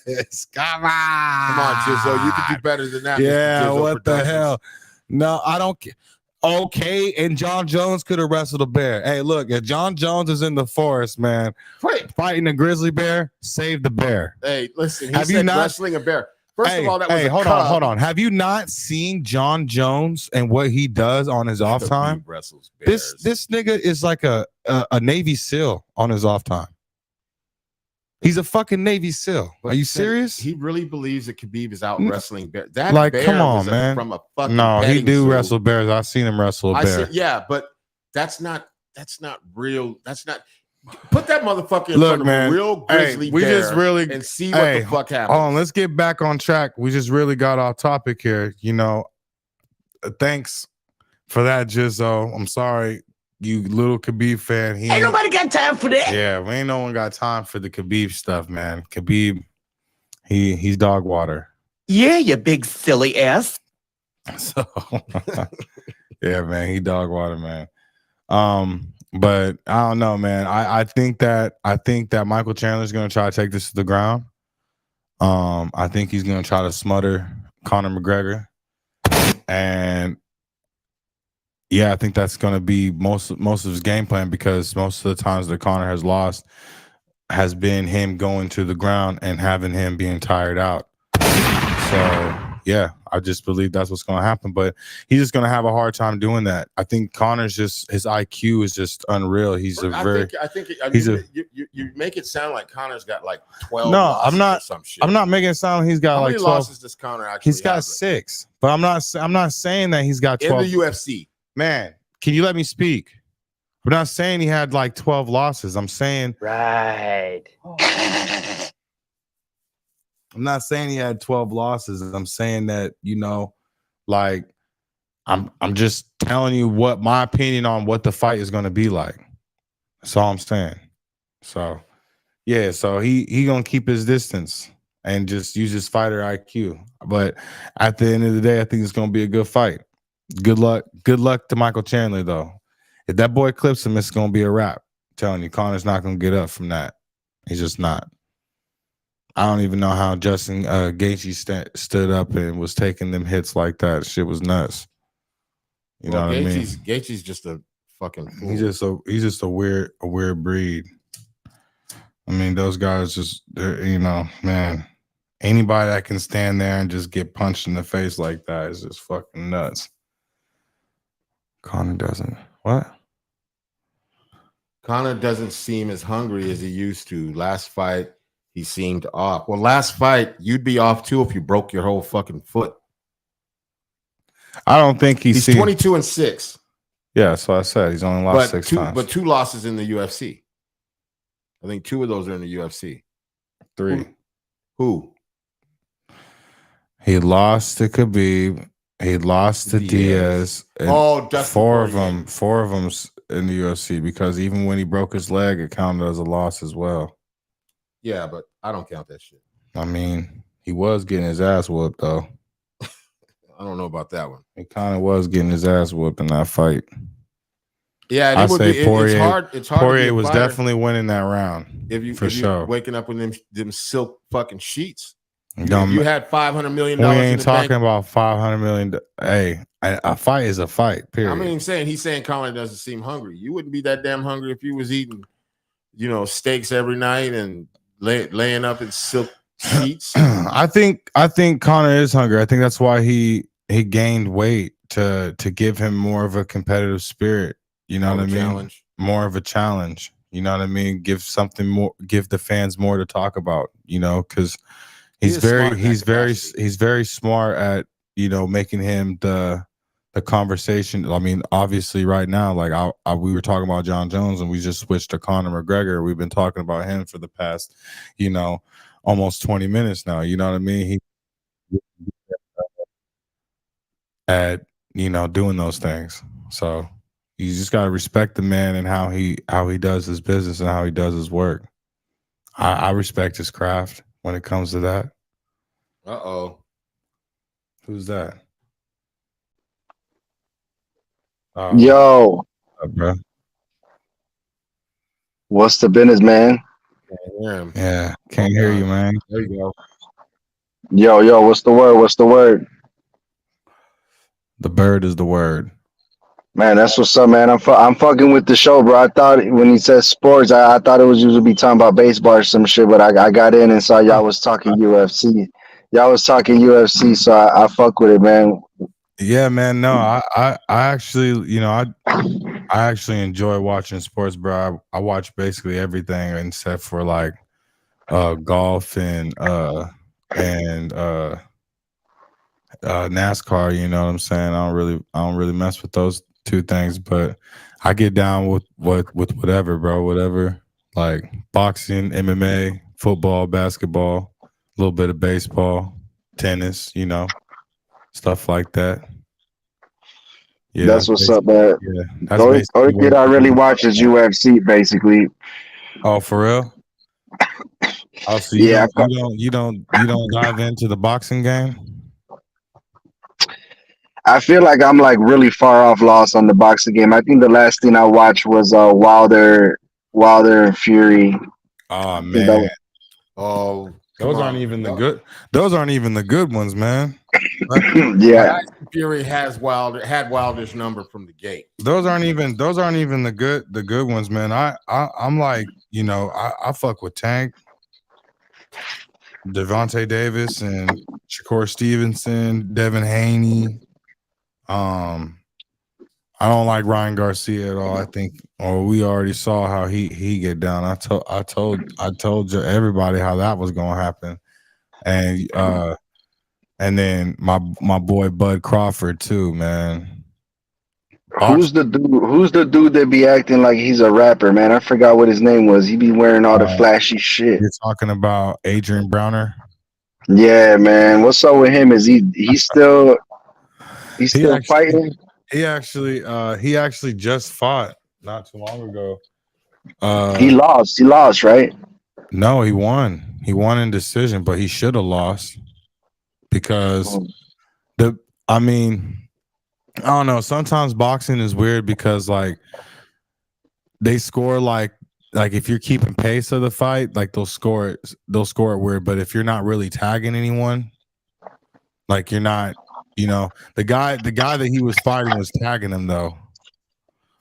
Jesus, come on, Jizzo. You can do better than that. Yeah, what the hell? No, I don't care. Okay, and John Jones could have wrestled a bear. Hey, look, if John Jones is in the forest, man, fighting a grizzly bear, save the bear. Hey, listen, he said wrestling a bear. First of all, that was hold on. Have you not seen John Jones and what he does on his off time? Wrestles bears. This nigga is like a Navy SEAL on his off time. He's a fucking Navy SEAL. Are you serious? He really believes that Khabib is out wrestling bears. That like, bear come on, was man. From a fucking no, he do zoo. wrestle bears. I've seen him wrestle a bear. Yeah, but that's not real. That's not. Put that motherfucker in front of a real grizzly bear and see what the fuck happens. Hold on, let's get back on track. We just really got off topic here. You know, thanks for that, Jizzo. I'm sorry, you little Khabib fan. Ain't nobody got time for that. Yeah, we ain't no one got time for the Khabib stuff, man. Khabib, he's dog water. Yeah, you big silly ass. So, yeah, man, he dog water, man. But I don't know, man. I think that Michael Chandler's gonna try to take this to the ground. I think he's gonna try to smother Conor McGregor, and yeah, I think that's gonna be most of his game plan, because most of the times that Conor has lost has been him going to the ground and having him being tired out. So yeah, I just believe that's what's going to happen, but he's just going to have a hard time doing that. I think Conor's just, his IQ is just unreal. He's you make it sound like Conor's got like 12. No, I'm not. Or some shit. I'm not making it sound he's got How like many 12 losses does Conor actually? He's got 6, but I'm not saying that he's got 12 in the UFC. Man, can you let me speak? I'm not saying he had like 12 losses. I'm saying right. I'm not saying he had 12 losses. I'm saying that, you know, like I'm just telling you what my opinion on what the fight is going to be like. That's all I'm saying. So, yeah, so he going to keep his distance and just use his fighter IQ. But at the end of the day, I think it's going to be a good fight. Good luck to Michael Chandler, though. If that boy clips him, it's going to be a wrap. I'm telling you, Conor's not going to get up from that. He's just not. I don't even know how Justin Gaethje stood up and was taking them hits like that. Shit was nuts. You know what I mean? Gaethje's just a fucking fool. He's just a weird breed. I mean, those guys just, you know, man. Anybody that can stand there and just get punched in the face like that is just fucking nuts. Conor doesn't. What? Conor doesn't seem as hungry as he used to. Last fight, he seemed off. Well, last fight, you'd be off too if you broke your whole fucking foot. I don't think he's 22-6. Yeah, so I said he's only lost 6 times. But 2 losses in the UFC. I think 2 of those are in the UFC. 3. Who? He lost to Khabib. He lost to Diaz. And 4 of them's in the UFC, because even when he broke his leg, it counted as a loss as well. Yeah, but I don't count that shit. I mean, he was getting his ass whooped, though. I don't know about that one. He kind of was getting his ass whooped in that fight. Yeah, and I it would say be. It's Poirier. hard. It's hard to be Poirier a was fighter definitely winning that round if you sure. waking up with them silk fucking sheets. No, If you had $500 million we in ain't the talking bank, about 500 million. Hey, a fight is a fight. Period. I mean, he's saying Conor doesn't seem hungry. You wouldn't be that damn hungry if you was eating, steaks every night and laying up in silk sheets. I think Conor is hungry. I think that's why he gained weight to give him more of a competitive spirit. You know what I mean? Challenge. More of a challenge. You know what I mean? Give something more. Give the fans more to talk about. Because he's very smart at making him the conversation. I mean, obviously, right now, like we were talking about John Jones, and we just switched to Conor McGregor. We've been talking about him for the past, almost 20 minutes now. You know what I mean? He at doing those things. So you just gotta respect the man and how he does his business and how he does his work. I respect his craft when it comes to that. Who's that? Yo, What's up, bro? what's the business, man? Yeah, can't hear you, man. There you go. Yo, what's the word? What's the word? The bird is the word. Man, that's what's up, man. I'm fucking with the show, bro. I thought when he said sports, I thought it was usually be talking about baseball or some shit, but I got in and saw y'all was talking UFC. Y'all was talking UFC, so I fuck with it, man. Yeah, man. No, I actually, I actually enjoy watching sports, bro. I watch basically everything except for like golf and NASCAR. You know what I'm saying? I don't really mess with those two things, but I get down with whatever, bro. Whatever, like boxing, MMA, football, basketball, a little bit of baseball, tennis, stuff like that. Yeah, that's what's up, man. Yeah, The only thing I really watch is UFC, basically. Oh, for real? Oh, so you don't dive into the boxing game? I feel like I'm like really far off lost on the boxing game. I think the last thing I watched was Wilder and Fury. Oh man. Oh, those aren't even the good. Those aren't even the good ones, man. Yeah. Fury had Wilder's number from the gate. Those aren't even the good ones, man. I'm like, I fuck with Tank, Devontae Davis, and Shakur Stevenson, Devin Haney. I don't like Ryan Garcia at all. I think, we already saw how he get down. I told you everybody how that was gonna happen, and then my boy Bud Crawford too, man. Who's the dude that be acting like he's a rapper, man? I forgot what his name was. He be wearing all the flashy shit. You're talking about Adrian Browner? Yeah, man. What's up with him? Is he's still fighting? He actually just fought not too long ago. He lost, right? No, he won. He won in decision, but he should have lost because I don't know. Sometimes boxing is weird because like they score like if you're keeping pace of the fight, like they'll score it weird. But if you're not really tagging anyone, like you're not, the guy that he was fighting was tagging him though.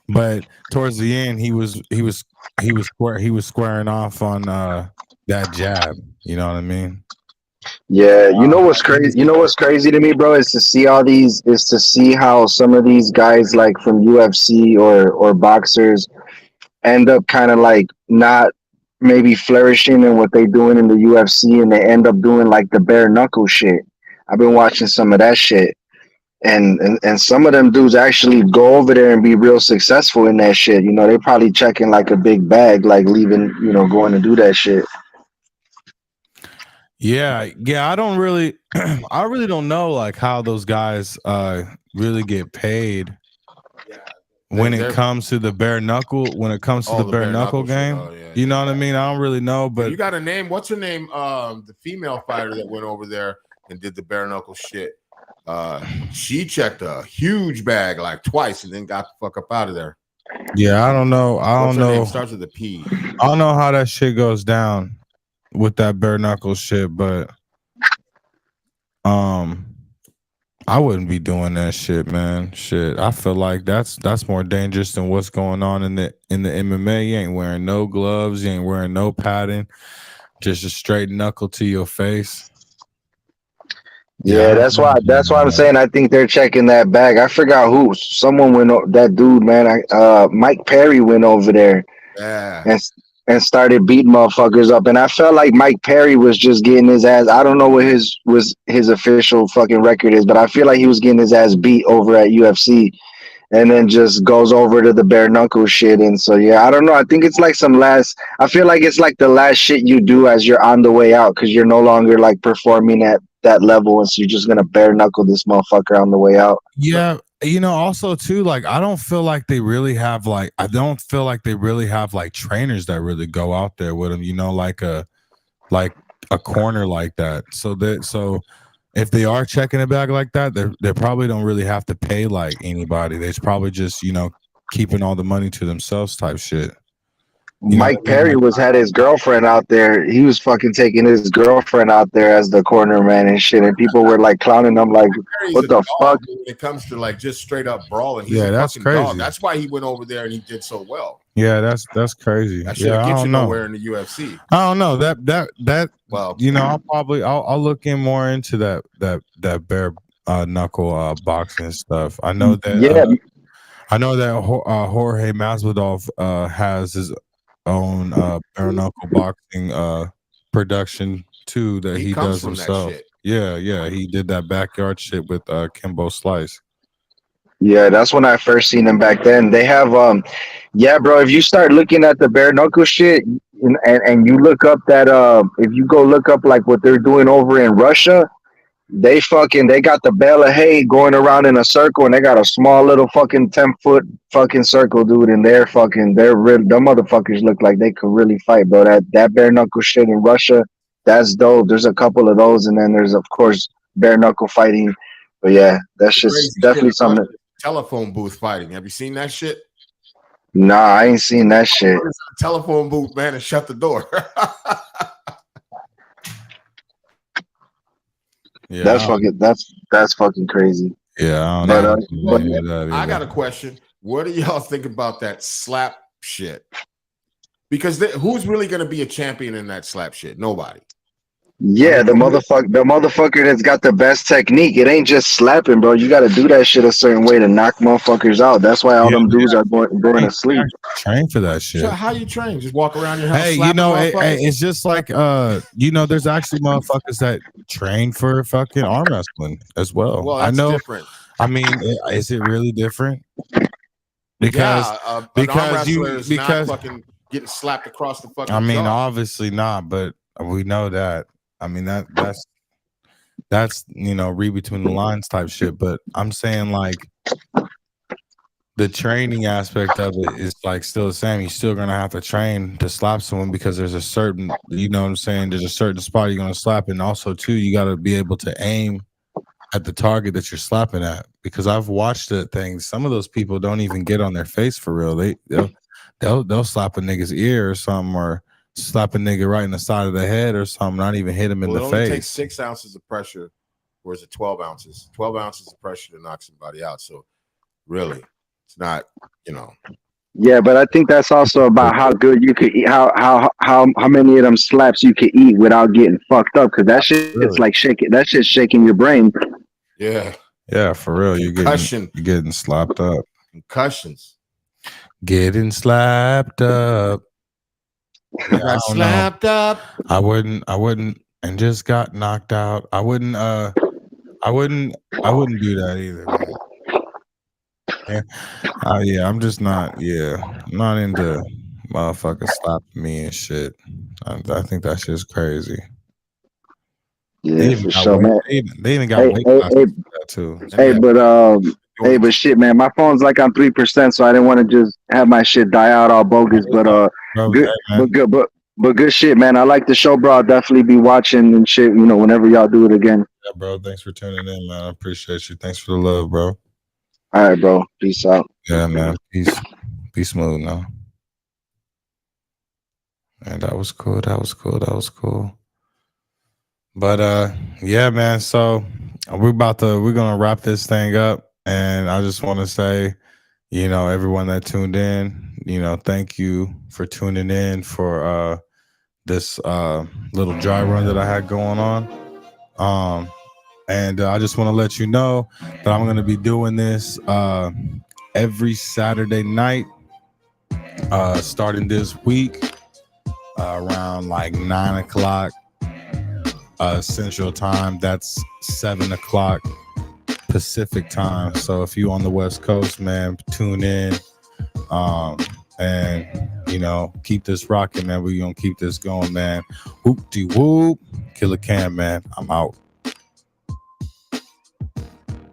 But towards the end, he was squaring off on that jab. You know what I mean? Yeah, you know what's crazy? You know what's crazy to me, bro, is to see how some of these guys like from UFC or boxers end up kind of like not maybe flourishing in what they doing in the UFC, and they end up doing like the bare knuckle shit. I've been watching some of that shit, and some of them dudes actually go over there and be real successful in that shit. They probably checking like a big bag, like leaving, going to do that shit. Yeah. I don't really, I really don't know like how those guys really get paid when it comes to the bare knuckle. When it comes to the bare knuckle game, you know what I mean? I don't really know, but you got a name. What's her name? The female fighter that went over there and did the bare knuckle shit. She checked a huge bag like twice and then got the fuck up out of there. Yeah, I don't know. I What's don't her name? know. Starts with a P. I don't know how that shit goes down with that bare knuckle shit, but I wouldn't be doing that shit, man. Shit, I feel like that's more dangerous than what's going on in the MMA. You ain't wearing no gloves, you ain't wearing no padding, just a straight knuckle to your face. Yeah, that's why. That's why I'm saying I think they're checking that bag. I forgot who. Someone went. That dude, man. Mike Perry went over there Yeah. and started beating motherfuckers up. And I felt like Mike Perry was just getting his ass. I don't know what his official fucking record is, but I feel like he was getting his ass beat over at UFC, and then just goes over to the bare knuckle shit. And so yeah, I don't know. I think it's like some last. I feel like it's like the last shit you do as you're on the way out because you're no longer like performing at that level, and so you're just gonna bare knuckle this motherfucker on the way out. Yeah, also too, like I don't feel like they really have like trainers that really go out there with them. Like a corner like that. So if they are checking it back like that, they probably don't really have to pay like anybody. They're probably just keeping all the money to themselves type shit. Mike Perry had his girlfriend out there. He was fucking taking his girlfriend out there as the corner man and shit, and people were like clowning him, like, "What the fuck?" When it comes to like just straight up brawling, he's yeah, that's crazy. Dog. That's why he went over there and he did so well. Yeah, that's crazy. That shit get you nowhere in the UFC. I don't know that. Well, I'll look in more into that bare knuckle boxing stuff. I know that. Yeah. I know that Jorge Masvidal has his own bare knuckle boxing production too that he does himself. Yeah, he did that backyard shit with Kimbo Slice. Yeah, that's when I first seen him back then. They have yeah, bro, if you start looking at the bare knuckle shit and you look up that if you go look up like what they're doing over in Russia, they got the bale of hay going around in a circle, and they got a small little fucking 10-foot fucking circle, dude, and them motherfuckers look like they could really fight, bro. That bare knuckle shit in Russia, that's dope. There's a couple of those, and then there's of course bare knuckle fighting. But yeah, that's just definitely something. Telephone booth fighting. Have you seen that shit? Nah, I ain't seen that shit. Telephone booth, man, and shut the door. Yeah, that's fucking crazy. Yeah, I got a question. What do y'all think about that slap shit? Because who's really going to be a champion in that slap shit? Nobody. Yeah, the motherfucker that's got the best technique. It ain't just slapping, bro. You got to do that shit a certain way to knock motherfuckers out. That's why all them dudes are going to sleep. Train for that shit. So how you train? Just walk around your house. Hey, it's just like there's actually motherfuckers that train for fucking arm wrestling as well. Well, that's different. I mean, is it really different? Because not fucking getting slapped across the fucking. I mean, jaw. Obviously not, but we know that. I mean that's read between the lines type shit. But I'm saying like the training aspect of it is like still the same. You're still gonna have to train to slap someone because there's a certain, there's a certain spot you're gonna slap, and also too you got to be able to aim at the target that you're slapping at. Because I've watched the things. Some of those people don't even get on their face for real. They'll slap a nigga's ear or something, or slap a nigga right in the side of the head or something, not even hit him in the face. It only takes 6 ounces of pressure, or is it 12 ounces? 12 ounces of pressure to knock somebody out. So really, it's not, Yeah, but I think that's also about how good you could eat, how many of them slaps you could eat without getting fucked up. Because that shit, it's like shaking. That shit's shaking your brain. Yeah, for real. You're getting slapped up. Concussions. Getting slapped up. Yeah, got slapped up. I wouldn't, and just got knocked out. I wouldn't do that either. Yeah, I'm just not. Yeah, I'm not into motherfuckers slapping me and shit. I think that shit's crazy. Yeah, for sure, man. They even got weight classes for that too. But shit, man, my phone's like on 3%, so I didn't want to just have my shit die out all bogus. But good shit, man. I like the show, bro. I'll definitely be watching and shit. Whenever y'all do it again. Yeah, bro. Thanks for tuning in, man. I appreciate you. Thanks for the love, bro. All right, bro. Peace out. Yeah, man. Peace. Be smooth now. And that was cool. That was cool. But yeah, man. So we're gonna wrap this thing up. And I just want to say, everyone that tuned in, thank you for tuning in for this little dry run that I had going on. And I just want to let you know that I'm going to be doing this every Saturday night starting this week around like 9 o'clock Central Time. That's 7 o'clock Pacific Time. So if you on the West Coast, man, tune in and, keep this rocking, man. We're going to keep this going, man. Whoopty whoop. Killa Cam, man. I'm out.